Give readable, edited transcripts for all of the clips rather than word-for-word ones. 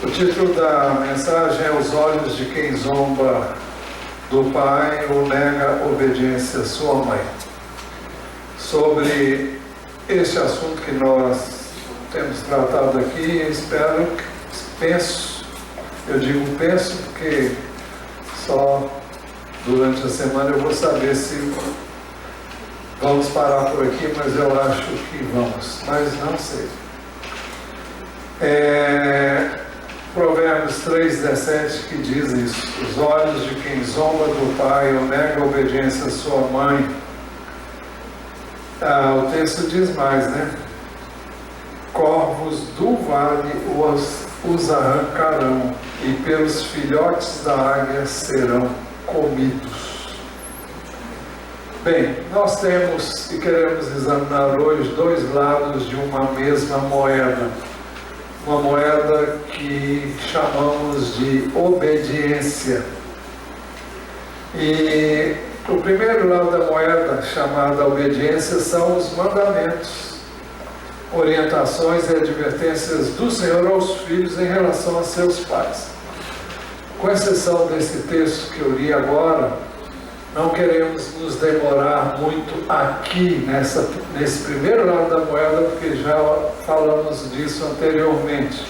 O título da mensagem é Os Olhos de Quem Zomba do Pai ou Nega Obediência à Sua Mãe. Sobre este assunto que nós temos tratado aqui, penso porque só durante a semana eu vou saber se vamos parar por aqui, mas eu acho que vamos, mas não sei. Provérbios 3,17 que diz isso: os olhos de quem zomba do pai ou nega a obediência à sua mãe. O texto diz mais, né? Corvos do vale os arrancarão, e pelos filhotes da águia serão comidos. Bem, nós temos e queremos examinar hoje dois lados de uma mesma moeda. Uma moeda que chamamos de obediência. E o primeiro lado da moeda, chamada obediência, são os mandamentos, orientações e advertências do Senhor aos filhos em relação a seus pais. Com exceção desse texto que eu li agora, não queremos nos demorar muito aqui nesse primeiro lado da moeda, porque já falamos disso anteriormente.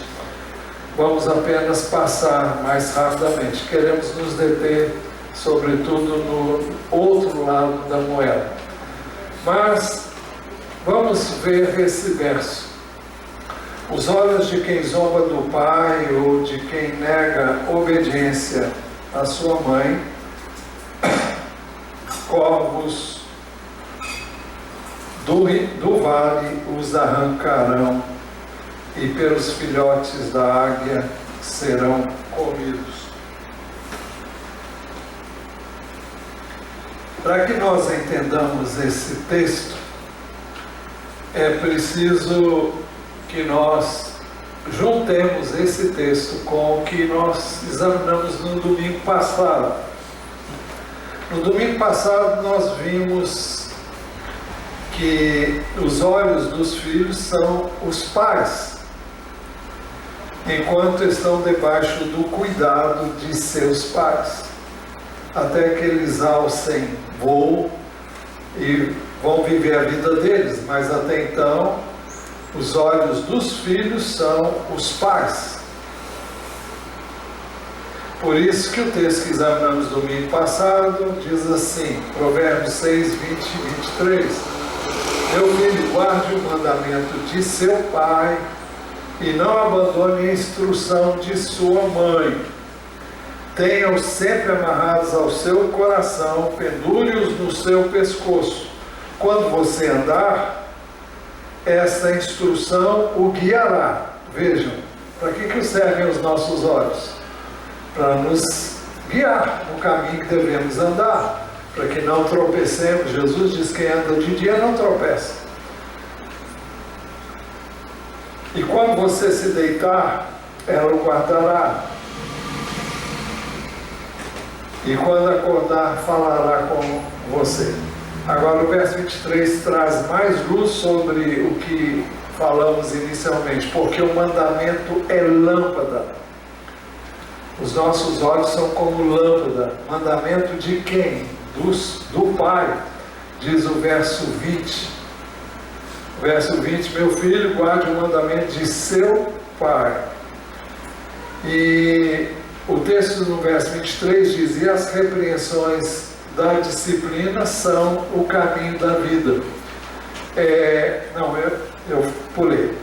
Vamos apenas passar mais rapidamente. Queremos nos deter, sobretudo, no outro lado da moeda. Mas vamos ver esse verso. Os olhos de quem zomba do pai ou de quem nega obediência à sua mãe, corvos do vale os arrancarão, e pelos filhotes da águia serão comidos. Para que nós entendamos esse texto, é preciso que nós juntemos esse texto com o que nós examinamos no domingo passado. No domingo passado nós vimos que os olhos dos filhos são os pais, enquanto estão debaixo do cuidado de seus pais, até que eles alcem voo e vão viver a vida deles, mas até então os olhos dos filhos são os pais. Por isso que o texto que examinamos domingo passado diz assim, Provérbios 6, 20 e 23: meu filho, guarde o mandamento de seu pai e não abandone a instrução de sua mãe. Tenha-os sempre amarrados ao seu coração, pendure-os no seu pescoço. Quando você andar, essa instrução o guiará. Vejam, para que servem os nossos olhos? Para nos guiar no caminho que devemos andar, para que não tropecemos. Jesus diz que quem anda de dia não tropeça. E quando você se deitar, ela o guardará. E quando acordar, falará com você. Agora o verso 23 traz mais luz sobre o que falamos inicialmente, porque o mandamento é lâmpada. Os nossos olhos são como lâmpada. Mandamento de quem? Do Pai, diz o verso 20. Verso 20, meu filho, guarde o mandamento de seu Pai. E o texto no verso 23 diz, e as repreensões da disciplina são o caminho da vida. Eu pulei.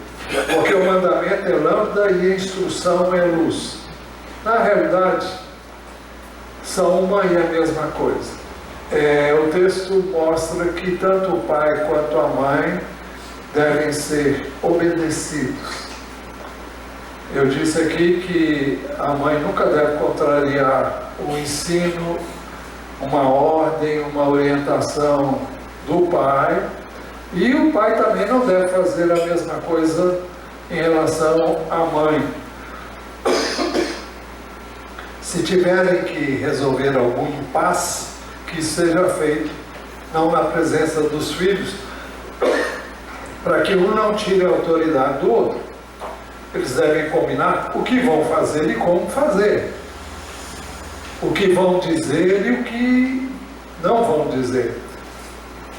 Porque o mandamento é lâmpada e a instrução é luz. Na realidade, são uma e a mesma coisa. O texto mostra que tanto o pai quanto a mãe devem ser obedecidos. Eu disse aqui que a mãe nunca deve contrariar o ensino, uma ordem, uma orientação do pai, e o pai também não deve fazer a mesma coisa em relação à mãe. Se tiverem que resolver algum impasse, que seja feito não na presença dos filhos, para que um não tire a autoridade do outro. Eles devem combinar o que vão fazer e como fazer. O que vão dizer e o que não vão dizer.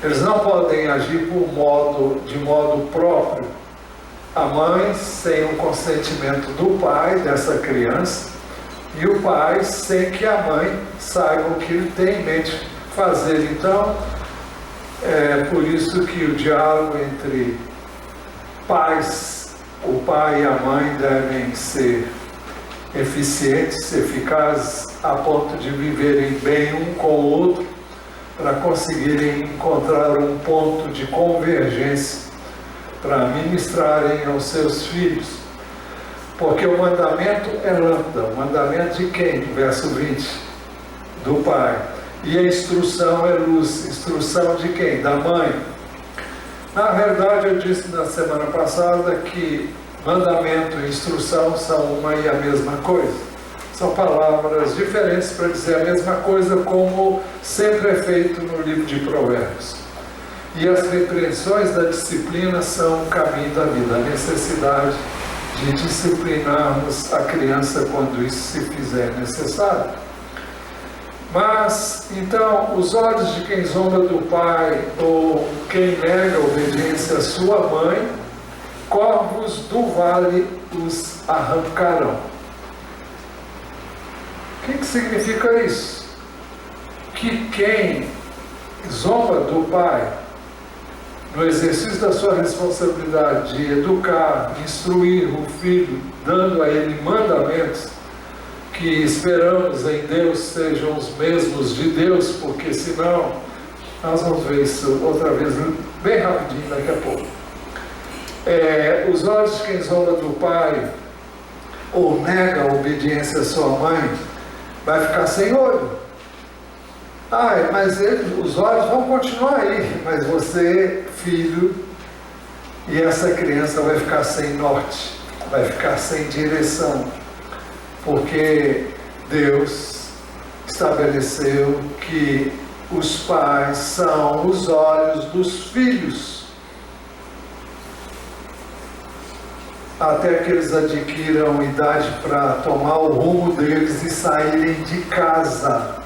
Eles não podem agir de modo próprio. A mãe sem o consentimento do pai dessa criança e o pai sem que a mãe saiba o que ele tem em mente fazer. Então, é por isso que o diálogo entre pais, o pai e a mãe devem ser eficientes, eficazes, a ponto de viverem bem um com o outro, para conseguirem encontrar um ponto de convergência para ministrarem aos seus filhos. Porque o mandamento é lâmpada. O mandamento de quem? Verso 20. Do pai. E a instrução é luz. Instrução de quem? Da mãe. Na verdade, eu disse na semana passada que mandamento e instrução são uma e a mesma coisa. São palavras diferentes para dizer a mesma coisa, como sempre é feito no livro de Provérbios. E as repreensões da disciplina são o caminho da vida, a necessidade de disciplinarmos a criança quando isso se fizer necessário. Mas, então, os olhos de quem zomba do pai ou quem nega a obediência à sua mãe, corvos do vale os arrancarão. O que significa isso? Que quem zomba do pai, no exercício da sua responsabilidade de educar, instruir o filho, dando a ele mandamentos, que esperamos em Deus sejam os mesmos de Deus, porque senão, nós vamos ver isso outra vez, bem rapidinho daqui a pouco. Os olhos de quem zomba do pai, ou nega a obediência à sua mãe, vai ficar sem olho. Mas os olhos vão continuar aí, mas você, filho, e essa criança vai ficar sem norte, vai ficar sem direção, porque Deus estabeleceu que os pais são os olhos dos filhos, até que eles adquiram idade para tomar o rumo deles e saírem de casa.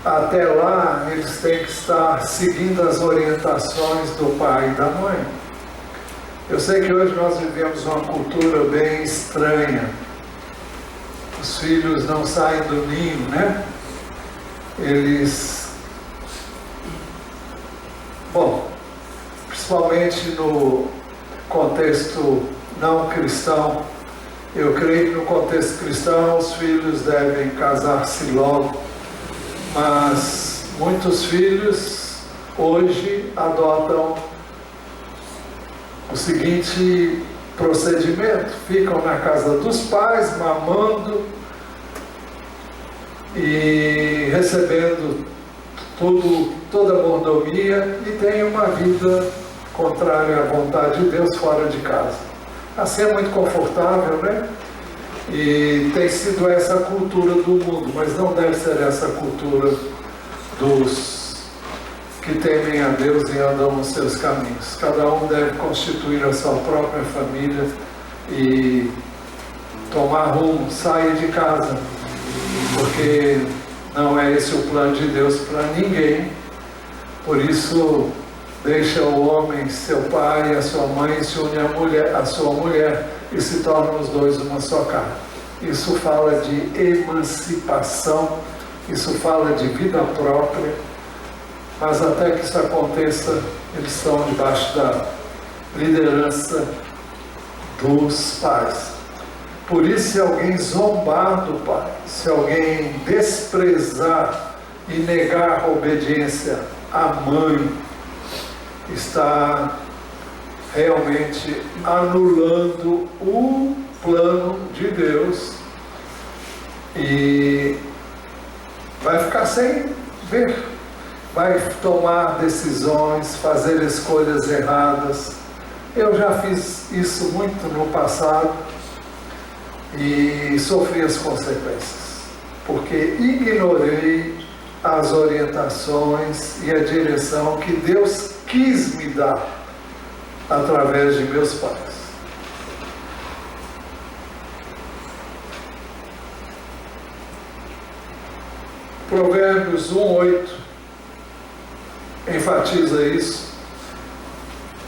Até lá, eles têm que estar seguindo as orientações do pai e da mãe. Eu sei que hoje nós vivemos uma cultura bem estranha. Os filhos não saem do ninho, né? Principalmente no contexto não cristão, eu creio que no contexto cristão os filhos devem casar-se logo. Mas muitos filhos hoje adotam o seguinte procedimento: ficam na casa dos pais, mamando e recebendo toda a mordomia, e têm uma vida contrária à vontade de Deus fora de casa. Assim é muito confortável, né? E tem sido essa a cultura do mundo, mas não deve ser essa a cultura dos que temem a Deus e andam nos seus caminhos. Cada um deve constituir a sua própria família e tomar rumo, sair de casa, porque não é esse o plano de Deus para ninguém. Por isso, deixa o homem, seu pai e a sua mãe, se une à sua mulher, e se tornam os dois uma só carne. Isso fala de emancipação, isso fala de vida própria, mas até que isso aconteça, eles estão debaixo da liderança dos pais. Por isso, se alguém zombar do pai, se alguém desprezar e negar a obediência à mãe, está realmente anulando o plano de Deus e vai ficar sem ver, vai tomar decisões, fazer escolhas erradas. Eu já fiz isso muito no passado e sofri as consequências, porque ignorei as orientações e a direção que Deus quis me dar. através de meus pais. Provérbios 1:8 enfatiza isso.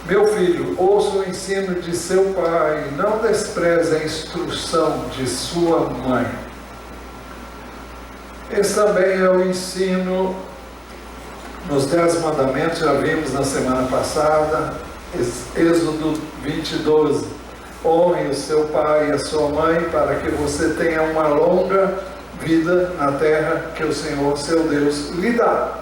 Meu filho, ouça o ensino de seu pai, e não despreze a instrução de sua mãe. Esse também é o ensino nos 10 mandamentos, já vimos na semana passada, Êxodo 20:12. Honre o seu pai e a sua mãe, para que você tenha uma longa vida na terra que o Senhor, seu Deus, lhe dá.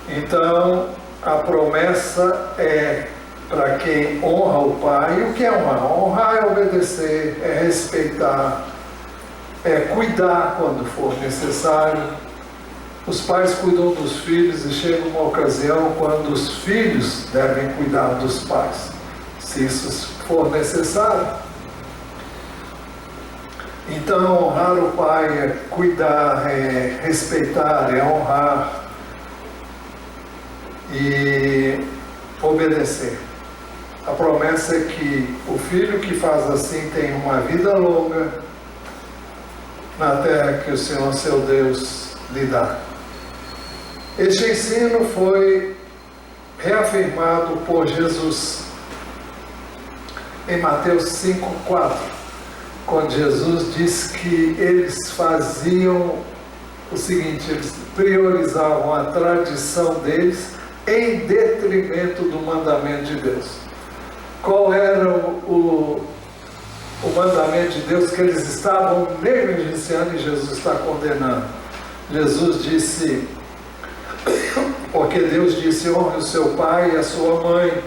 Então, a promessa é para quem honra o pai. E o que é honrar? Honrar é obedecer, é respeitar, é cuidar quando for necessário. Os pais cuidam dos filhos e chega uma ocasião quando os filhos devem cuidar dos pais, se isso for necessário. Então, honrar o pai é cuidar, é respeitar, é honrar e obedecer. A promessa é que o filho que faz assim tem uma vida longa na terra que o Senhor, seu Deus, lhe dá. Este ensino foi reafirmado por Jesus em Mateus 5:4, quando Jesus diz que eles faziam o seguinte: eles priorizavam a tradição deles em detrimento do mandamento de Deus. Qual era o mandamento de Deus que eles estavam negligenciando e Jesus está condenando? Jesus disse, porque Deus disse: honre o seu pai e a sua mãe,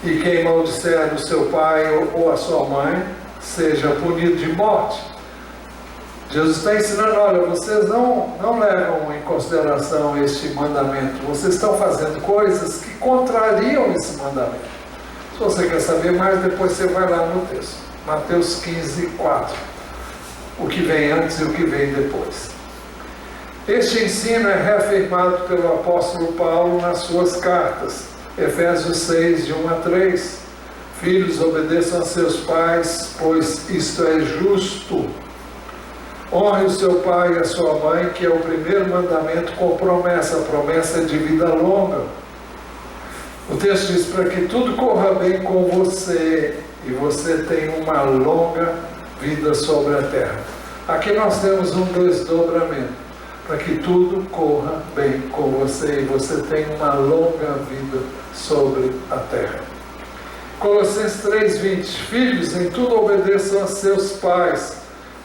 e quem maldisser o seu pai ou a sua mãe seja punido de morte. Jesus está ensinando: olha, vocês não levam em consideração este mandamento, vocês estão fazendo coisas que contrariam esse mandamento. Se você quer saber mais, depois você vai lá no texto, Mateus 15:4, o que vem antes e o que vem depois. Este ensino é reafirmado pelo apóstolo Paulo nas suas cartas, Efésios 6, de 1-3. Filhos, obedeçam a seus pais, pois isto é justo. Honre o seu pai e a sua mãe, que é o primeiro mandamento com promessa, a promessa de vida longa. O texto diz: para que tudo corra bem com você e você tenha uma longa vida sobre a terra. Aqui nós temos um desdobramento: para que tudo corra bem com você e você tenha uma longa vida sobre a terra. Colossenses 3:20: filhos, em tudo obedeçam a seus pais,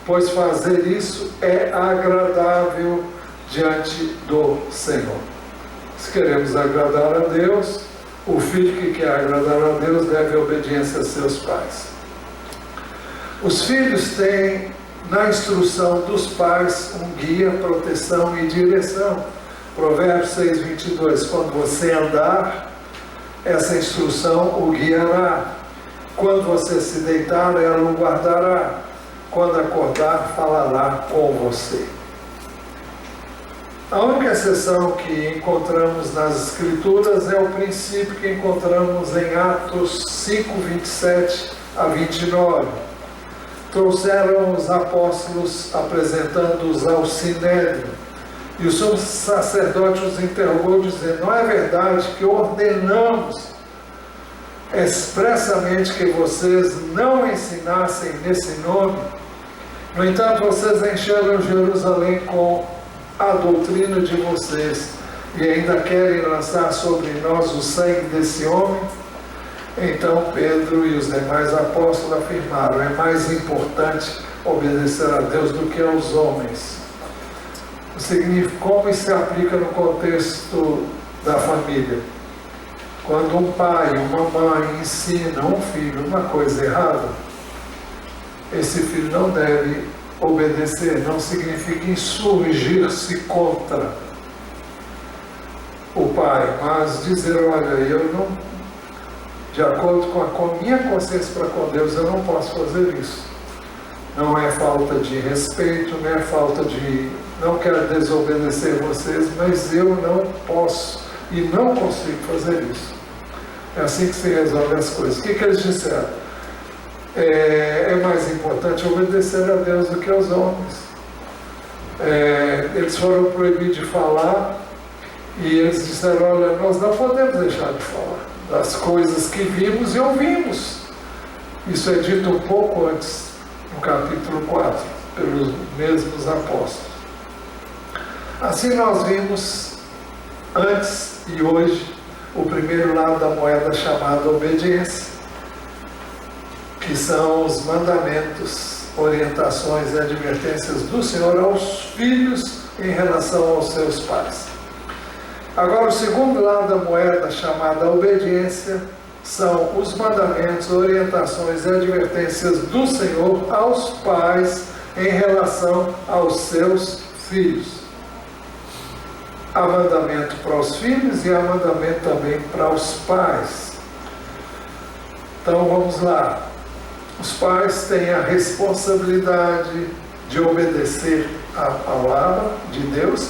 pois fazer isso é agradável diante do Senhor. Se queremos agradar a Deus, o filho que quer agradar a Deus deve obediência a seus pais. Os filhos têm na instrução dos pais um guia, proteção e direção. Provérbios 6:22: quando você andar, essa instrução o guiará. Quando você se deitar, ela o guardará. Quando acordar, falará com você. A única exceção que encontramos nas Escrituras é o princípio que encontramos em Atos 5:27-29. Trouxeram os apóstolos apresentando-os ao Sinédrio, e o sumo sacerdote os interrogou, dizendo: não é verdade que ordenamos expressamente que vocês não ensinassem nesse nome? No entanto, vocês encheram Jerusalém com a doutrina de vocês e ainda querem lançar sobre nós o sangue desse homem? Então Pedro e os demais apóstolos afirmaram: é mais importante obedecer a Deus do que aos homens. Como isso se aplica no contexto da família? Quando um pai, uma mãe ensina um filho uma coisa errada, esse filho não deve obedecer. Não significa insurgir-se contra o pai, mas dizer: olha, eu não, de acordo com a minha consciência para com Deus, eu não posso fazer isso. Não é falta de respeito, não é falta de... não quero desobedecer vocês, mas eu não posso e não consigo fazer isso. É assim que se resolve as coisas. O que eles disseram? É mais importante obedecer a Deus do que aos homens. Eles foram proibidos de falar e eles disseram: olha, nós não podemos deixar de falar das coisas que vimos e ouvimos. Isso é dito um pouco antes, no capítulo 4, pelos mesmos apóstolos. Assim nós vimos antes e hoje o primeiro lado da moeda chamado obediência, que são os mandamentos, orientações e advertências do Senhor aos filhos em relação aos seus pais. Agora, o segundo lado da moeda, chamada obediência, são os mandamentos, orientações e advertências do Senhor aos pais em relação aos seus filhos. Há mandamento para os filhos e há mandamento também para os pais. Então, vamos lá. Os pais têm a responsabilidade de obedecer à palavra de Deus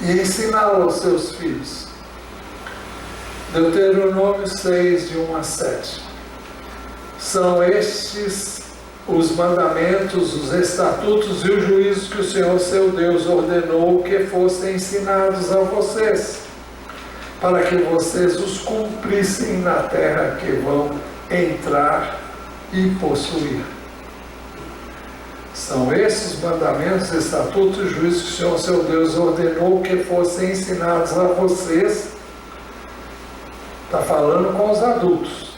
e ensiná-la aos seus filhos. Deuteronômio 6, de 1 a 7. São estes os mandamentos, os estatutos e os juízos que o Senhor seu Deus ordenou que fossem ensinados a vocês, para que vocês os cumprissem na terra que vão entrar e possuir. São esses mandamentos, estatutos e juízos que o Senhor seu Deus ordenou que fossem ensinados a vocês. Está falando com os adultos,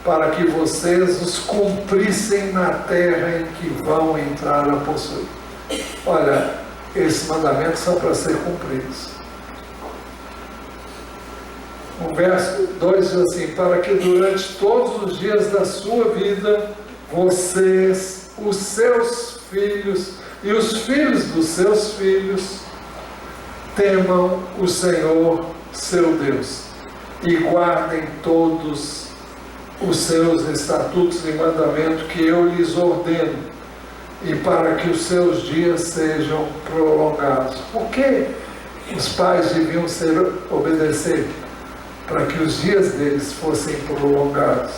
para que vocês os cumprissem na terra em que vão entrar a possuir. Olha, esses mandamentos são para ser cumpridos. O verso 2 diz assim: para que durante todos os dias da sua vida, vocês, os seus filhos e os filhos dos seus filhos, temam o Senhor seu Deus e guardem todos os seus estatutos e mandamentos que eu lhes ordeno, e para que os seus dias sejam prolongados. Por que os pais deviam obedecer? Para que os dias deles fossem prolongados.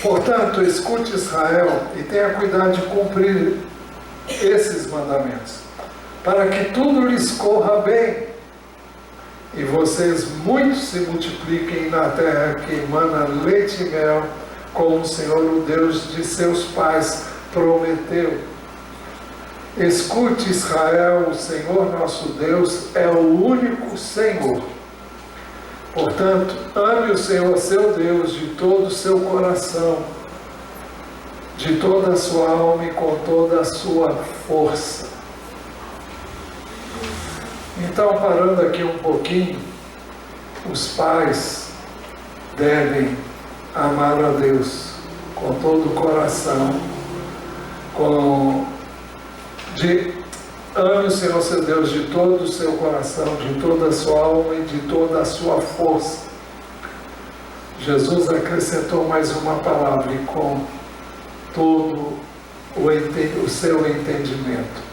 Portanto, escute Israel e tenha cuidado de cumprir esses mandamentos, para que tudo lhes corra bem e vocês muito se multipliquem na terra que emana leite e mel, como o Senhor, o Deus de seus pais, prometeu. Escute Israel, o Senhor nosso Deus é o único Senhor. Portanto, ame o Senhor seu Deus de todo o seu coração, de toda a sua alma e com toda a sua força. Então, parando aqui um pouquinho, os pais devem amar a Deus com todo o coração, ame o Senhor seu Deus de todo o seu coração, de toda a sua alma e de toda a sua força. Jesus acrescentou mais uma palavra: e com todo o seu entendimento.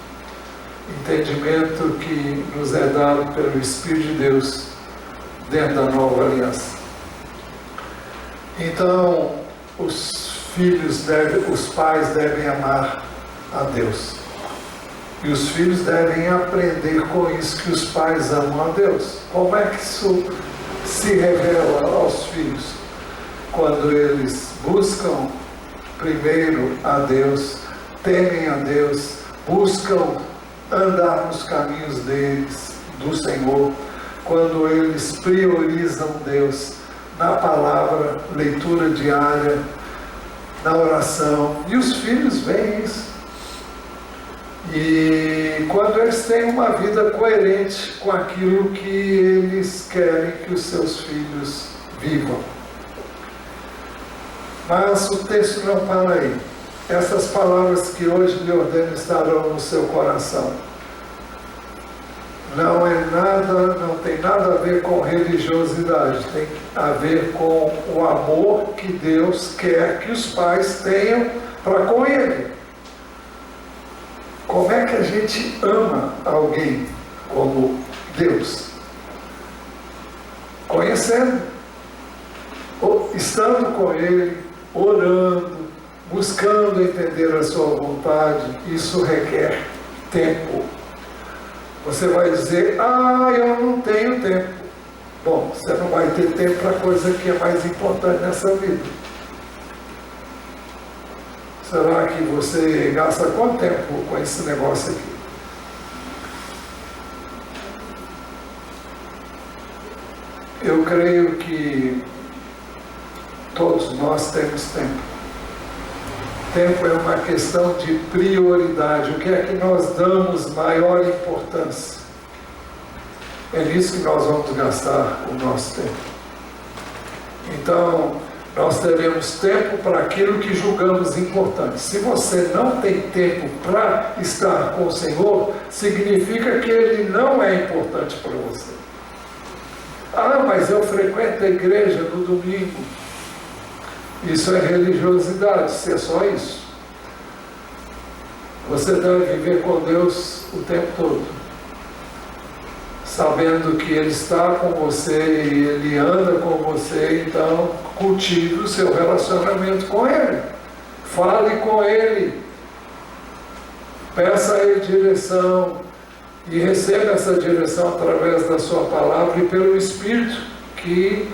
Entendimento que nos é dado pelo Espírito de Deus dentro da nova aliança. Então, os pais devem amar a Deus. E os filhos devem aprender com isso, que os pais amam a Deus. Como é que isso se revela aos filhos? Quando eles buscam primeiro a Deus, temem a Deus, buscam andar nos caminhos deles, do Senhor, quando eles priorizam Deus na palavra, leitura diária, na oração, e os filhos veem isso. E quando eles têm uma vida coerente com aquilo que eles querem que os seus filhos vivam. Mas o texto não para aí. Essas palavras que hoje lhe ordeno estarão no seu coração. Não tem nada a ver com religiosidade, tem a ver com o amor que Deus quer que os pais tenham para com Ele. Como é que a gente ama alguém como Deus? conhecendo, estando com Ele, orando, buscando entender a sua vontade. Isso requer tempo. Você vai dizer, eu não tenho tempo. Bom, você não vai ter tempo para a coisa que é mais importante nessa vida. Será que você gasta quanto tempo com esse negócio aqui? Eu creio que todos nós temos tempo. Tempo é uma questão de prioridade. O que é que nós damos maior importância? É nisso que nós vamos gastar o nosso tempo. Então, nós teremos tempo para aquilo que julgamos importante. Se você não tem tempo para estar com o Senhor, significa que Ele não é importante para você. Mas eu frequento a igreja no domingo. Isso é religiosidade, se é só isso. Você deve viver com Deus o tempo todo, sabendo que Ele está com você e Ele anda com você. Então cultive o seu relacionamento com Ele, fale com Ele, peça a Ele direção e receba essa direção através da sua palavra e pelo Espírito que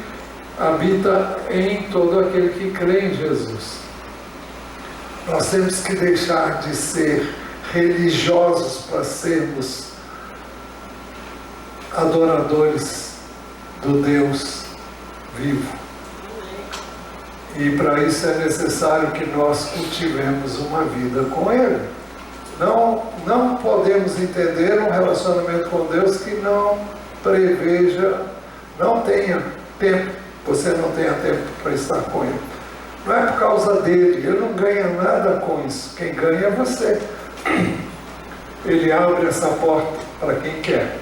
habita em todo aquele que crê em Jesus. Nós temos que deixar de ser religiosos para sermos adoradores do Deus vivo. E para isso é necessário que nós cultivemos uma vida com Ele. Não podemos entender um relacionamento com Deus que não preveja, não tenha tempo, você não tenha tempo para estar com Ele. Não é por causa dele, Ele não ganha nada com isso. Quem ganha é você. Ele abre essa porta para quem quer.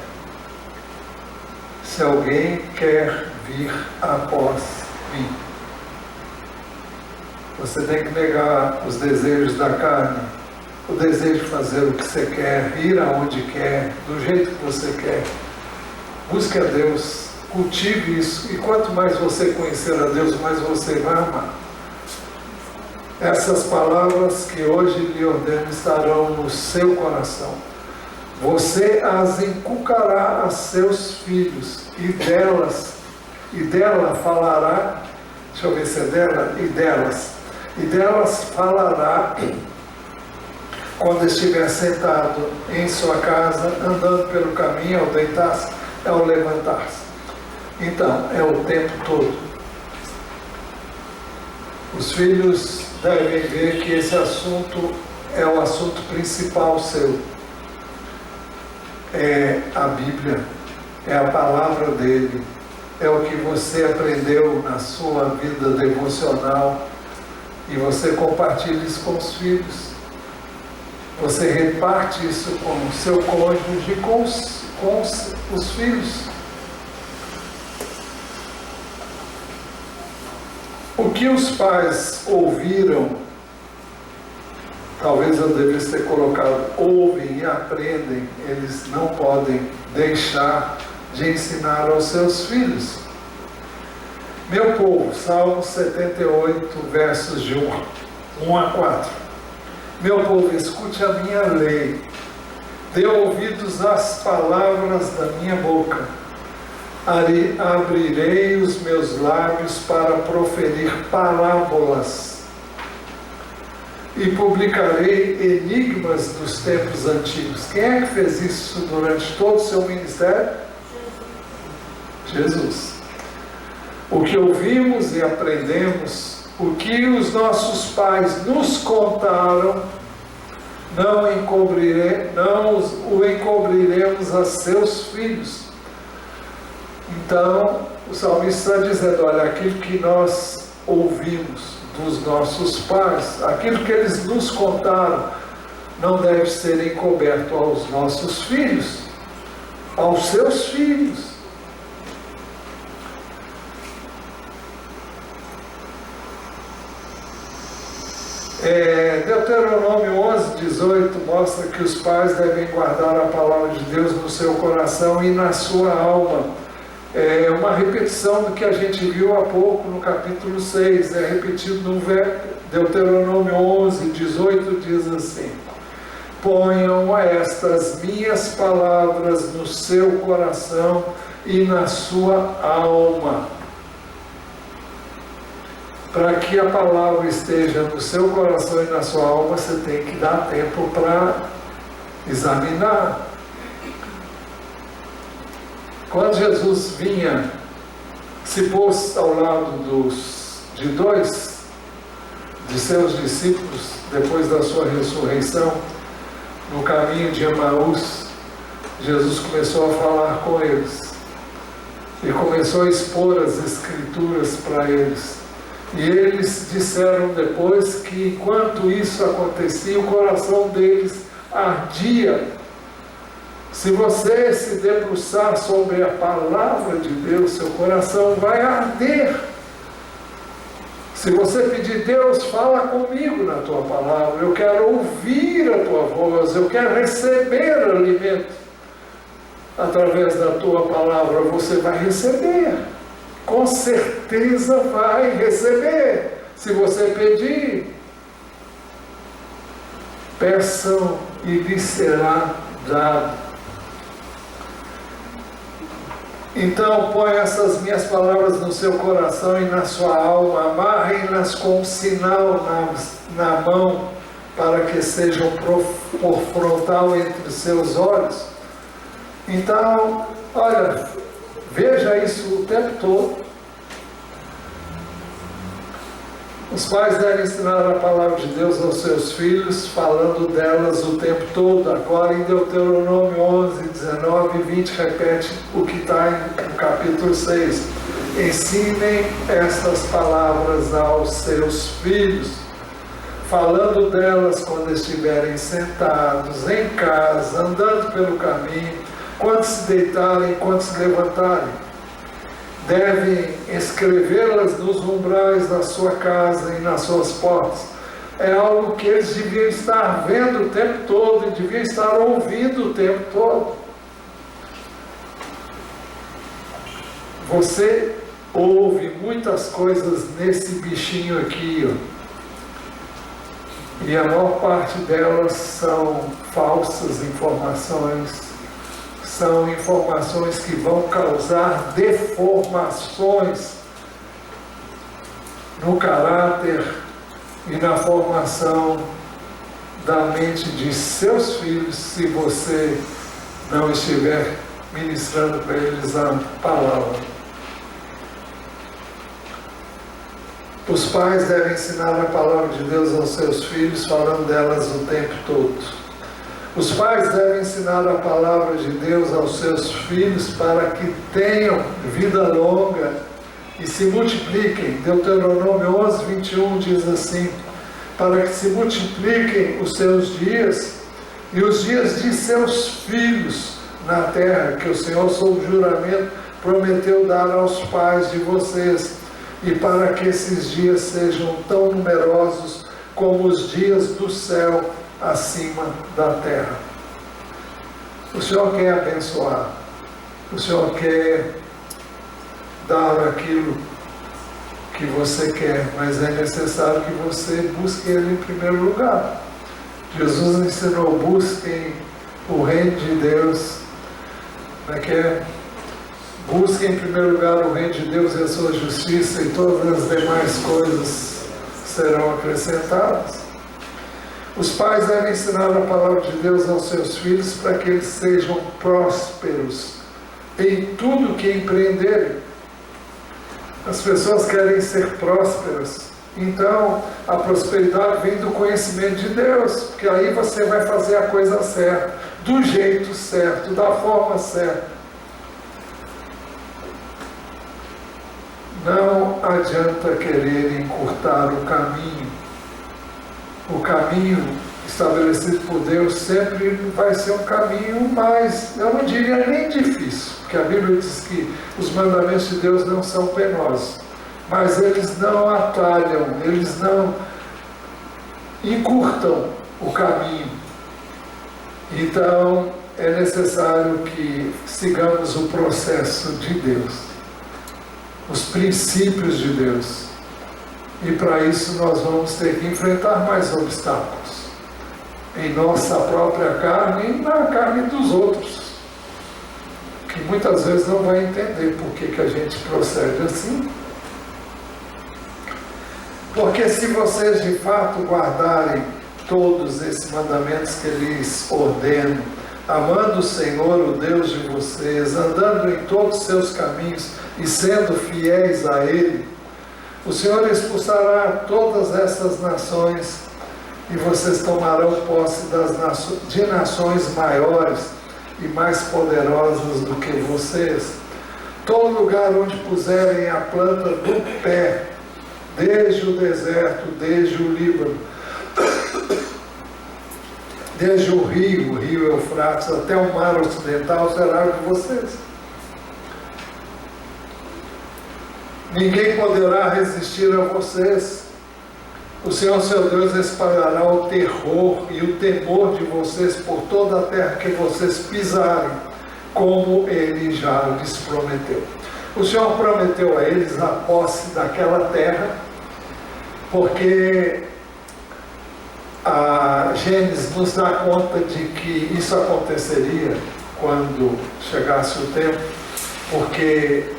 Se alguém quer vir após mim, você tem que negar os desejos da carne, o desejo de fazer o que você quer, ir aonde quer, do jeito que você quer. Busque a Deus, cultive isso, e quanto mais você conhecer a Deus, mais você vai amar. Essas palavras que hoje lhe ordeno estarão no seu coração. Você as inculcará a seus filhos, e dela falará, deixa eu ver se é dela, e delas falará quando estiver sentado em sua casa, andando pelo caminho, ao deitar-se, ao levantar-se. Então, é o tempo todo. Os filhos devem ver que esse assunto é o assunto principal seu. É a Bíblia, é a palavra dele, é o que você aprendeu na sua vida devocional e você compartilha isso com os filhos. Você reparte isso com o seu cônjuge e com os filhos. O que os pais ouviram, talvez eu devesse ter colocado, ouvem e aprendem, eles não podem deixar de ensinar aos seus filhos. Meu povo, Salmo 78, versos de 1 a 4. Meu povo, escute a minha lei, dê ouvidos às palavras da minha boca. Abrirei os meus lábios para proferir parábolas e publicarei enigmas dos tempos antigos. Quem é que fez isso durante todo o seu ministério? Jesus. O que ouvimos e aprendemos, o que os nossos pais nos contaram, não o encobriremos a seus filhos. Então, o salmista está dizendo, olha, aquilo que nós ouvimos dos nossos pais, aquilo que eles nos contaram, não deve ser encoberto aos nossos filhos, aos seus filhos. Deuteronômio 11:18 mostra que os pais devem guardar a palavra de Deus no seu coração e na sua alma. É uma repetição do que a gente viu há pouco no capítulo 6, é repetido no Deuteronômio 11, 18, diz assim: ponham estas minhas palavras no seu coração e na sua alma. Para que a palavra esteja no seu coração e na sua alma, você tem que dar tempo para examinar. Quando Jesus vinha, se pôs ao lado de dois de seus discípulos, depois da sua ressurreição, no caminho de Emaús, Jesus começou a falar com eles e começou a expor as Escrituras para eles. E eles disseram depois que enquanto isso acontecia, o coração deles ardia. Se você se debruçar sobre a palavra de Deus, seu coração vai arder. Se você pedir, Deus, fala comigo na tua palavra, eu quero ouvir a tua voz, eu quero receber alimento através da tua palavra, você vai receber. Com certeza vai receber. Se você pedir, peçam e lhe será dado. Então, põe essas minhas palavras no seu coração e na sua alma, amarrem-nas com um sinal na mão, para que sejam por frontal entre os seus olhos. Então, olha, veja isso o tempo todo. Os pais devem ensinar a palavra de Deus aos seus filhos, falando delas o tempo todo. Agora em Deuteronômio 11, 19 e 20, repete o que está no capítulo 6. Ensinem essas palavras aos seus filhos, falando delas quando estiverem sentados, em casa, andando pelo caminho, quando se deitarem, quando se levantarem. Devem escrevê-las nos umbrais da sua casa e nas suas portas. É algo que eles deviam estar vendo o tempo todo e deviam estar ouvindo o tempo todo. Você ouve muitas coisas nesse bichinho aqui, ó, e a maior parte delas são falsas informações. São informações que vão causar deformações no caráter e na formação da mente de seus filhos, se você não estiver ministrando para eles a palavra. Os pais devem ensinar a palavra de Deus aos seus filhos, falando delas o tempo todo. Os pais devem ensinar a palavra de Deus aos seus filhos para que tenham vida longa e se multipliquem. Deuteronômio 11, 21 diz assim: para que se multipliquem os seus dias e os dias de seus filhos na terra, que o Senhor, sob juramento, prometeu dar aos pais de vocês, e para que esses dias sejam tão numerosos como os dias do céu acima da terra. O Senhor quer abençoar, o Senhor quer dar aquilo que você quer, mas é necessário que você busque Ele em primeiro lugar. Jesus ensinou: busquem o reino de Deus. Busquem em primeiro lugar o reino de Deus e a sua justiça, e todas as demais coisas serão acrescentadas. Os pais devem ensinar a palavra de Deus aos seus filhos para que eles sejam prósperos em tudo que empreenderem. As pessoas querem ser prósperas, então a prosperidade vem do conhecimento de Deus, porque aí você vai fazer a coisa certa, do jeito certo, da forma certa. Não adianta querer encurtar o caminho. O caminho estabelecido por Deus sempre vai ser um caminho mais, eu não diria nem difícil, porque a Bíblia diz que os mandamentos de Deus não são penosos, mas eles não atalham, eles não encurtam o caminho. Então, é necessário que sigamos o processo de Deus, os princípios de Deus. E para isso nós vamos ter que enfrentar mais obstáculos em nossa própria carne e na carne dos outros, que muitas vezes não vai entender por que a gente procede assim. Porque se vocês de fato guardarem todos esses mandamentos que lhes ordeno, amando o Senhor, o Deus de vocês, andando em todos os seus caminhos e sendo fiéis a Ele, o Senhor expulsará todas essas nações e vocês tomarão posse de nações maiores e mais poderosas do que vocês. Todo lugar onde puserem a planta do pé, desde o deserto, desde o Líbano, desde o rio Eufrates, até o mar ocidental, será de vocês. Ninguém poderá resistir a vocês. O Senhor, seu Deus, espalhará o terror e o temor de vocês por toda a terra que vocês pisarem, como Ele já lhes prometeu. O Senhor prometeu a eles a posse daquela terra, porque a Gênesis nos dá conta de que isso aconteceria quando chegasse o tempo, porque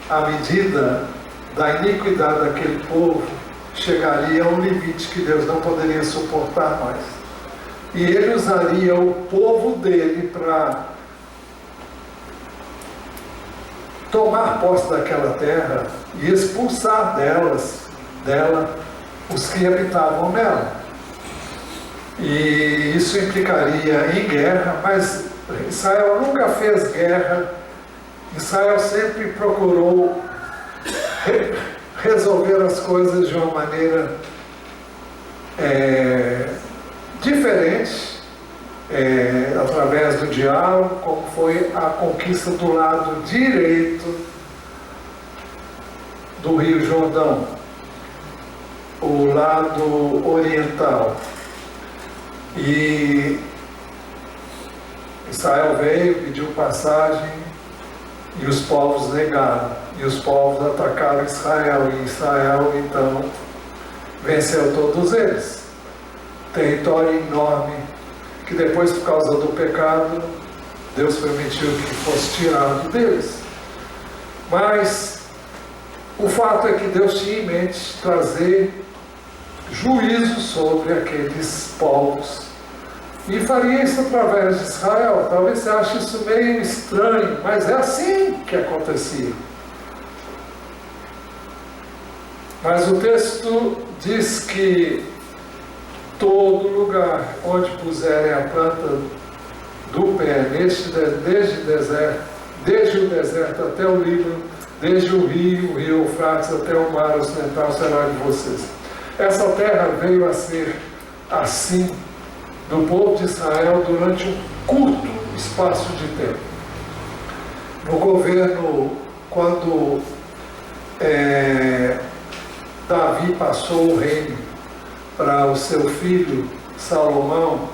a medida da iniquidade daquele povo chegaria a um limite que Deus não poderia suportar mais. E Ele usaria o povo dele para tomar posse daquela terra e expulsar dela os que habitavam nela. E isso implicaria em guerra, mas Israel nunca fez guerra. Israel sempre procurou resolver as coisas de uma maneira diferente, através do diálogo, como foi a conquista do lado direito do Rio Jordão, o lado oriental. E Israel veio, pediu passagem e os povos negaram. E os povos atacaram Israel. E Israel, então, venceu todos eles. Território enorme, que depois, por causa do pecado, Deus permitiu que fosse tirado deles. Mas o fato é que Deus tinha em mente trazer juízo sobre aqueles povos. E faria isso através de Israel. Talvez você ache isso meio estranho, mas é assim que acontecia. Mas o texto diz que todo lugar onde puserem a planta do pé, desde o deserto até o Líbano, desde o rio Eufrates até o mar ocidental, será de vocês. Essa terra veio a ser assim do povo de Israel durante um curto espaço de tempo. No governo, quando Davi passou o reino para o seu filho Salomão,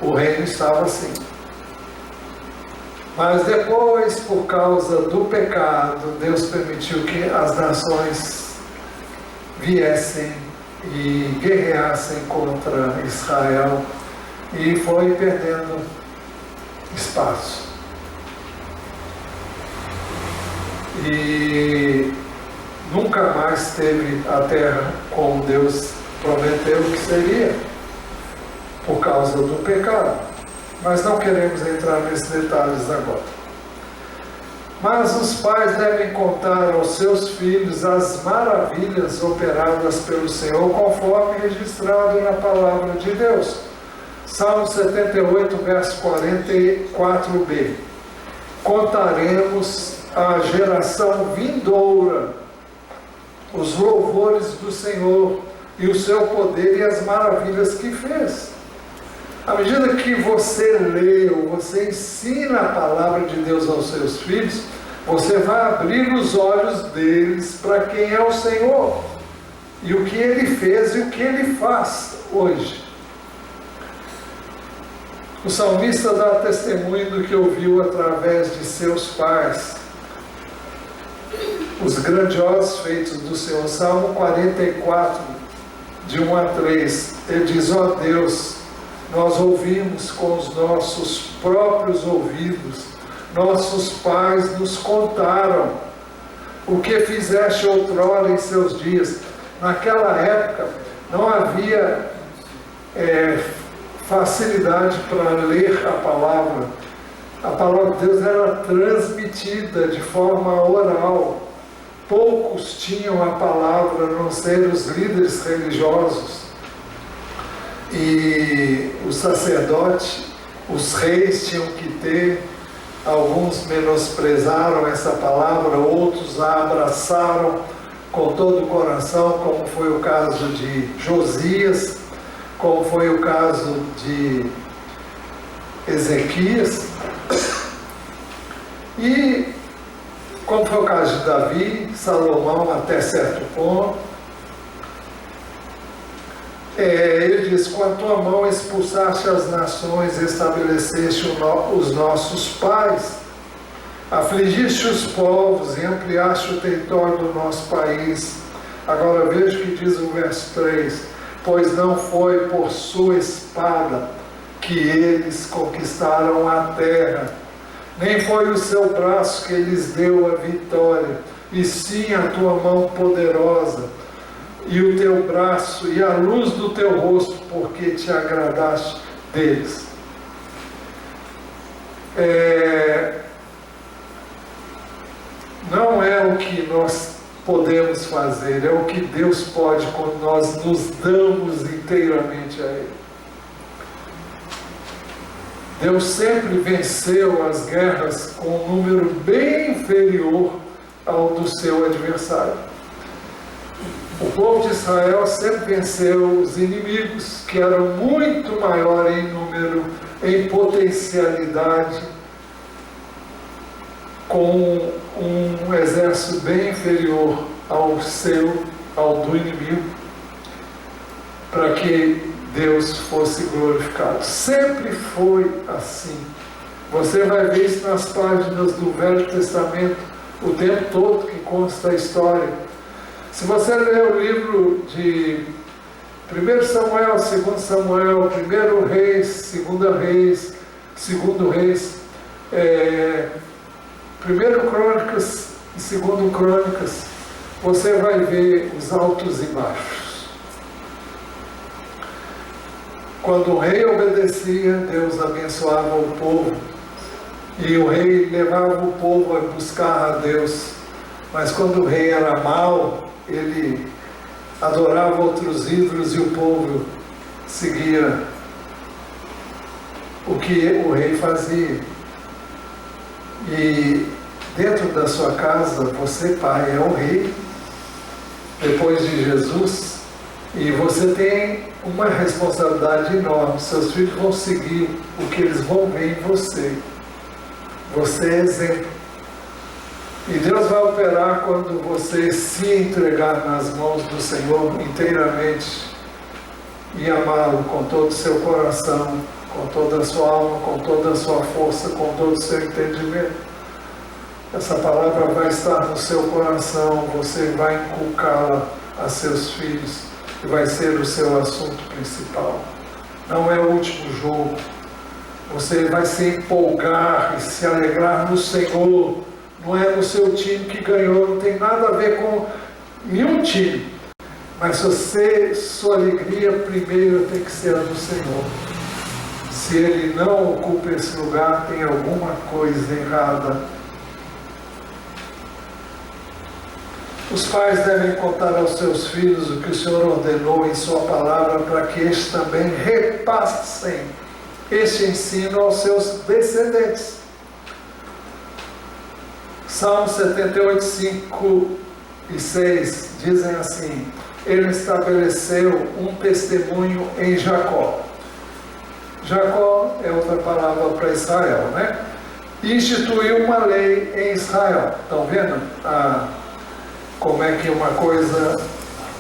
o reino estava assim. Mas depois, por causa do pecado, Deus permitiu que as nações viessem e guerreassem contra Israel, e foi perdendo espaço. E nunca mais teve a terra como Deus prometeu que seria, por causa do pecado. Mas não queremos entrar nesses detalhes agora. Mas os pais devem contar aos seus filhos as maravilhas operadas pelo Senhor, conforme registrado na palavra de Deus. Salmo 78, verso 44b. Contaremos à geração vindoura os louvores do Senhor e o seu poder e as maravilhas que fez. À medida que você lê ou você ensina a palavra de Deus aos seus filhos, você vai abrir os olhos deles para quem é o Senhor e o que Ele fez e o que Ele faz hoje. O salmista dá testemunho do que ouviu através de seus pais, os grandiosos feitos do Senhor. Salmo 44, de 1 a 3, ele diz: ó Deus, nós ouvimos com os nossos próprios ouvidos, nossos pais nos contaram o que fizeste outrora em seus dias. Naquela época não havia facilidade para ler a palavra. A palavra de Deus era transmitida de forma oral. Poucos tinham a palavra, a não ser os líderes religiosos e os sacerdotes. Os reis tinham que ter. Alguns menosprezaram essa palavra, outros a abraçaram com todo o coração, como foi o caso de Josias, como foi o caso de Ezequias, e como foi o caso de Davi, Salomão até certo ponto. Ele diz: com a tua mão expulsaste as nações, estabeleceste os nossos pais, afligiste os povos e ampliaste o território do nosso país. Agora veja o que diz o verso 3: pois não foi por sua espada que eles conquistaram a terra, nem foi o seu braço que lhes deu a vitória, e sim a tua mão poderosa, e o teu braço, e a luz do teu rosto, porque te agradaste deles. Não é o que nós podemos fazer, é o que Deus pode quando nós nos damos inteiramente a Ele. Deus sempre venceu as guerras com um número bem inferior ao do seu adversário. O povo de Israel sempre venceu os inimigos, que eram muito maior em número, em potencialidade, com um exército bem inferior ao do inimigo, para que Deus fosse glorificado. Sempre foi assim. Você vai ver isso nas páginas do Velho Testamento o tempo todo que consta a história. Se você ler o livro de 1 Samuel, 2 Samuel, 1 Reis, 2 Reis, 2 Reis, 1 Crônicas e 2 Crônicas, você vai ver os altos e baixos. Quando o rei obedecia, Deus abençoava o povo, e o rei levava o povo a buscar a Deus. Mas quando o rei era mau, ele adorava outros ídolos e o povo seguia o que o rei fazia. E dentro da sua casa, você, pai, é o rei, depois de Jesus, e você tem uma responsabilidade enorme. Seus filhos vão seguir o que eles vão ver em você. Você é exemplo. E Deus vai operar quando você se entregar nas mãos do Senhor inteiramente e amá-lo com todo o seu coração, com toda a sua alma, com toda a sua força, com todo o seu entendimento. Essa palavra vai estar no seu coração, você vai inculcá-la a seus filhos e vai ser o seu assunto principal. Não é o último jogo. Você vai se empolgar e se alegrar no Senhor. Não é no seu time que ganhou, não tem nada a ver com nenhum time. Mas sua alegria primeiro tem que ser a do Senhor. Se Ele não ocupa esse lugar, tem alguma coisa errada. Os pais devem contar aos seus filhos o que o Senhor ordenou em sua palavra, para que estes também repassem este ensino aos seus descendentes. Salmo 78, 5 e 6 dizem assim: Ele estabeleceu um testemunho em Jacó. Jacó é outra palavra para Israel, né? E instituiu uma lei em Israel. Estão vendo como é que uma coisa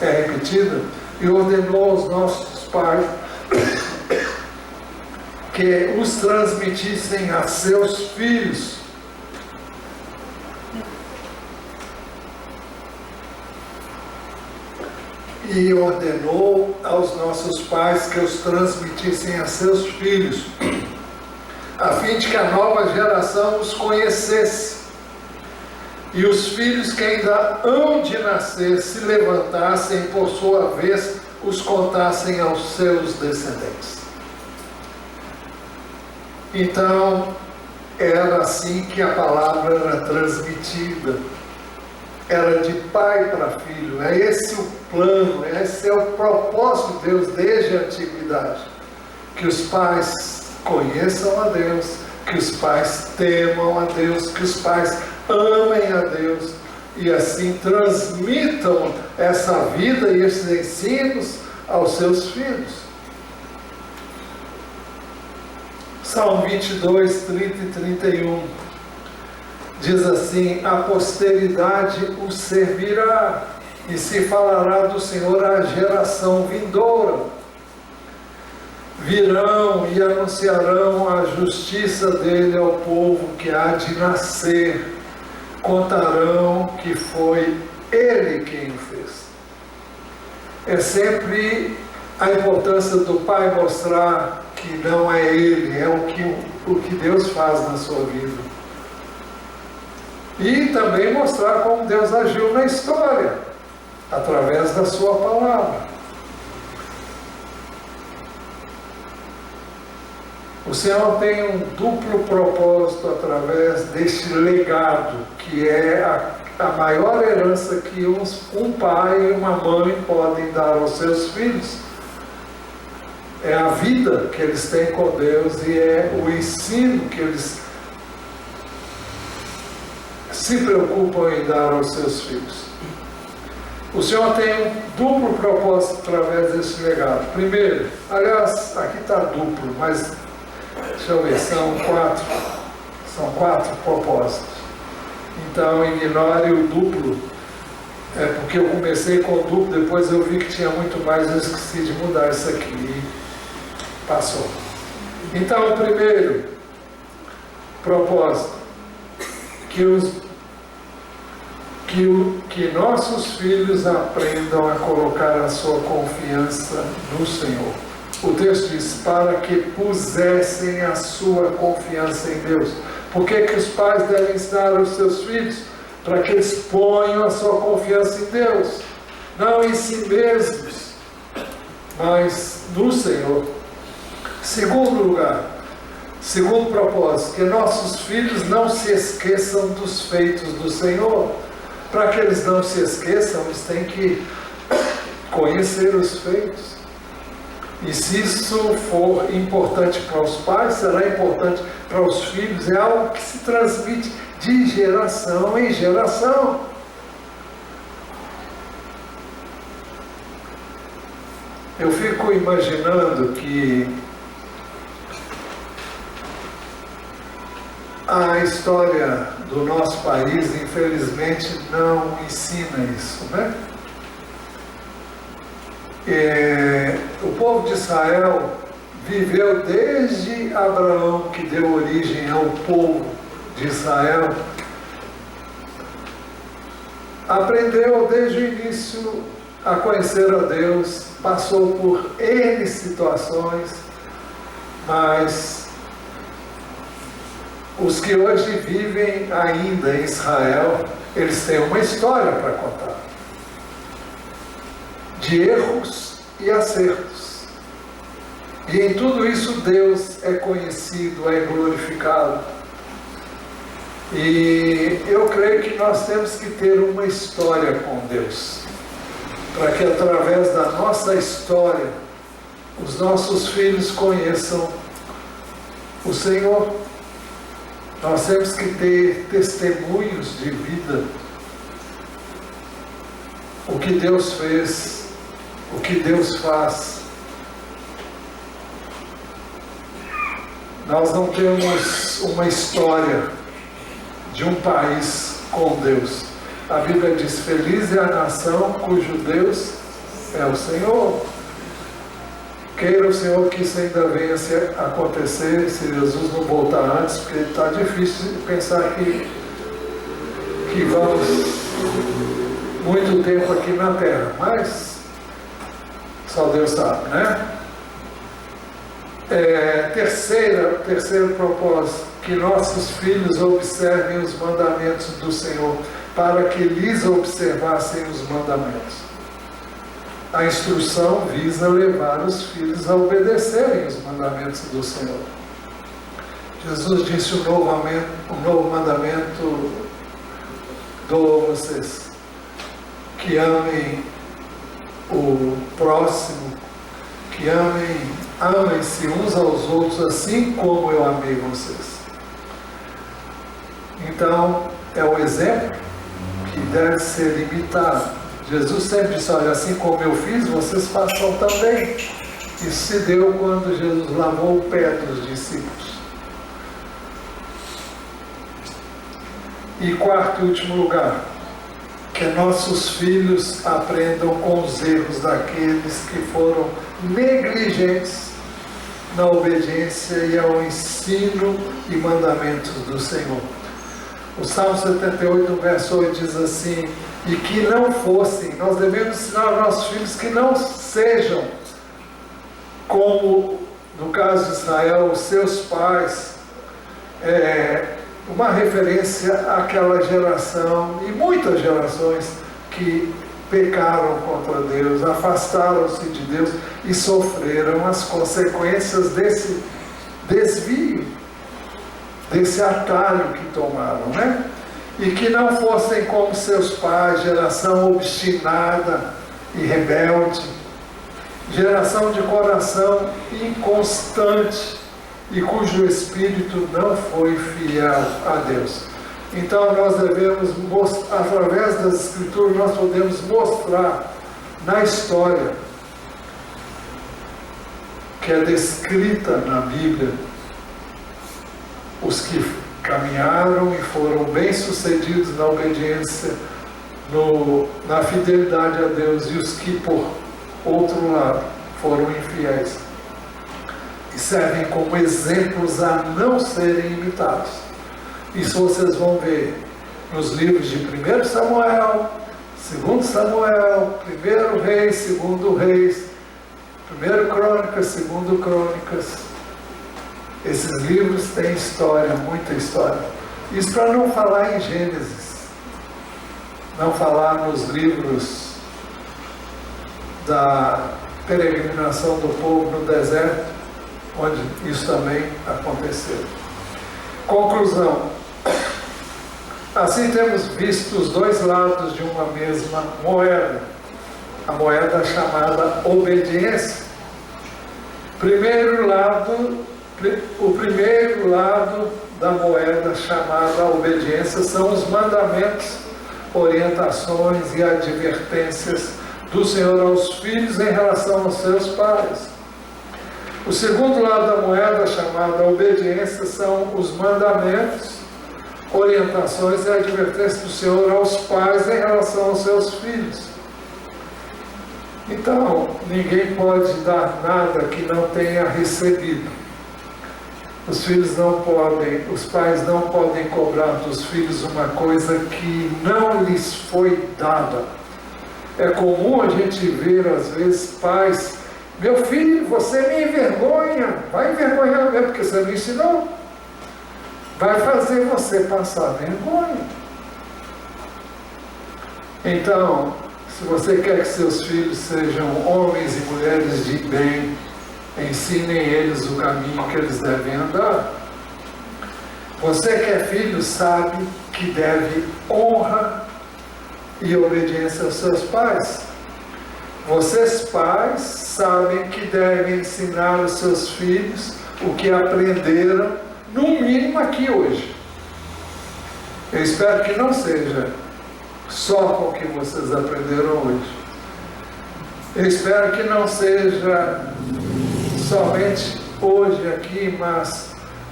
é repetida? E ordenou aos nossos pais que os transmitissem a seus filhos. E ordenou aos nossos pais que os transmitissem a seus filhos, a fim de que a nova geração os conhecesse. E os filhos que ainda hão de nascer se levantassem, por sua vez, os contassem aos seus descendentes. Então, era assim que a palavra era transmitida. Era de pai para filho. É esse o plano, esse é o propósito de Deus desde a antiguidade. Que os pais conheçam a Deus, que os pais temam a Deus, que os pais amem a Deus e assim transmitam essa vida e esses ensinos aos seus filhos. Salmo 22, 30 e 31 diz assim: a posteridade o servirá e se falará do Senhor à geração vindoura. Virão e anunciarão a justiça dele ao povo que há de nascer. Contarão que foi ele quem o fez. É sempre a importância do pai mostrar que não é ele, é o que Deus faz na sua vida. E também mostrar como Deus agiu na história, através da sua palavra. O Senhor tem um duplo propósito através deste legado, que é a maior herança que um pai e uma mãe podem dar aos seus filhos. É a vida que eles têm com Deus e é o ensino que eles se preocupam em dar aos seus filhos. O Senhor tem um duplo propósito através desse legado. Primeiro, aliás, aqui está duplo, mas deixa eu ver, são quatro propósitos. Então, ignore o duplo, porque eu comecei com o duplo, depois eu vi que tinha muito mais, eu esqueci de mudar isso aqui e passou. Então, o primeiro propósito, que nossos filhos aprendam a colocar a sua confiança no Senhor. O texto diz, para que pusessem a sua confiança em Deus. Por que os pais devem ensinar aos seus filhos? Para que eles ponham a sua confiança em Deus. Não em si mesmos, mas no Senhor. Segundo lugar, segundo propósito, que nossos filhos não se esqueçam dos feitos do Senhor. Para que eles não se esqueçam, eles têm que conhecer os feitos. E se isso for importante para os pais, será importante para os filhos. É algo que se transmite de geração em geração. Eu fico imaginando que a história do nosso país, infelizmente, não ensina isso, né? O povo de Israel viveu desde Abraão, que deu origem ao povo de Israel, aprendeu desde o início a conhecer a Deus, passou por N situações, mas os que hoje vivem ainda em Israel, eles têm uma história para contar, de erros e acertos. E em tudo isso Deus é conhecido, é glorificado. E eu creio que nós temos que ter uma história com Deus, para que através da nossa história, os nossos filhos conheçam o Senhor. Nós temos que ter testemunhos de vida. O que Deus fez, o que Deus faz. Nós não temos uma história de um país com Deus. A Bíblia diz, feliz é a nação cujo Deus é o Senhor. Queira o Senhor que isso ainda venha a acontecer, se Jesus não voltar antes, porque está difícil de pensar que vamos muito tempo aqui na Terra, mas só Deus sabe, né? Terceiro propósito, que nossos filhos observem os mandamentos do Senhor, para que lhes observassem os mandamentos. A instrução visa levar os filhos a obedecerem os mandamentos do Senhor. Jesus disse: o novo mandamento dou a vocês, que amem o próximo, que amem-se uns aos outros, assim como eu amei vocês. Então, é o exemplo que deve ser imitado. Jesus sempre disse: olha, assim como eu fiz, vocês façam também. Isso se deu quando Jesus lavou o pé dos discípulos. E quarto e último lugar, que nossos filhos aprendam com os erros daqueles que foram negligentes na obediência e ao ensino e mandamentos do Senhor. O Salmo 78, verso 8 diz assim: e que não fossem, nós devemos ensinar aos nossos filhos que não sejam como, no caso de Israel, os seus pais, uma referência àquela geração e muitas gerações que pecaram contra Deus, afastaram-se de Deus e sofreram as consequências desse desvio, desse atalho que tomaram, né? E que não fossem como seus pais, geração obstinada e rebelde, geração de coração inconstante e cujo espírito não foi fiel a Deus. Então nós devemos, através das Escrituras, nós podemos mostrar na história que é descrita na Bíblia, os que caminharam e foram bem-sucedidos na obediência, na fidelidade a Deus, e os que, por outro lado, foram infiéis e servem como exemplos a não serem imitados. Isso vocês vão ver nos livros de 1 Samuel, 2 Samuel, 1 Reis, 2 Reis, 1 Crônicas, 2 Crônicas. Esses livros têm história, muita história. Isso para não falar em Gênesis, não falar nos livros da peregrinação do povo no deserto, onde isso também aconteceu. Conclusão. Assim temos visto os dois lados de uma mesma moeda, a moeda chamada obediência. O primeiro lado da moeda chamada obediência são os mandamentos, orientações e advertências do Senhor aos filhos em relação aos seus pais. O segundo lado da moeda chamada obediência são os mandamentos, orientações e advertências do Senhor aos pais em relação aos seus filhos. Então, ninguém pode dar nada que não tenha recebido. Os pais não podem cobrar dos filhos uma coisa que não lhes foi dada. É comum a gente ver, às vezes, pais: meu filho, você me envergonha. Vai envergonhar mesmo, porque você me ensinou. Vai fazer você passar vergonha. Então, se você quer que seus filhos sejam homens e mulheres de bem, ensinem eles o caminho que eles devem andar. Você que é filho sabe que deve honra e obediência aos seus pais. Vocês pais sabem que devem ensinar os seus filhos o que aprenderam, no mínimo aqui hoje. Eu espero que não seja só com o que vocês aprenderam hoje. Eu espero que não seja somente hoje aqui, mas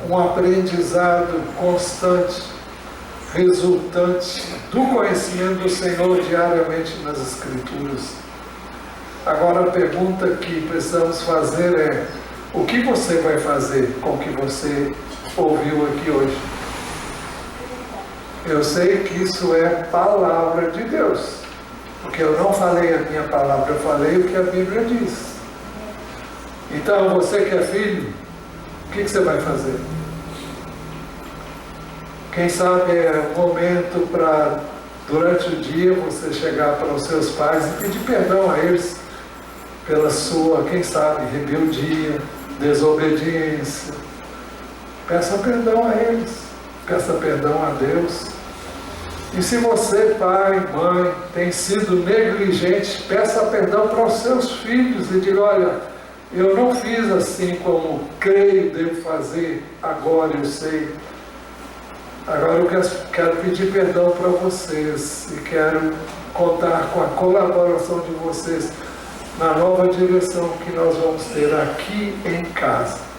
um aprendizado constante, resultante do conhecimento do Senhor diariamente nas Escrituras. Agora a pergunta que precisamos fazer é: o que você vai fazer com o que você ouviu aqui hoje? Eu sei que isso é palavra de Deus, porque eu não falei a minha palavra, eu falei o que a Bíblia diz. Então, você que é filho, o que você vai fazer? Quem sabe é o momento para, durante o dia, você chegar para os seus pais e pedir perdão a eles pela sua, quem sabe, rebeldia, desobediência. Peça perdão a eles, peça perdão a Deus. E se você, pai, mãe, tem sido negligente, peça perdão para os seus filhos e diga: olha, eu não fiz assim como creio devo fazer, agora eu sei. Agora eu quero pedir perdão para vocês e quero contar com a colaboração de vocês na nova direção que nós vamos ter aqui em casa.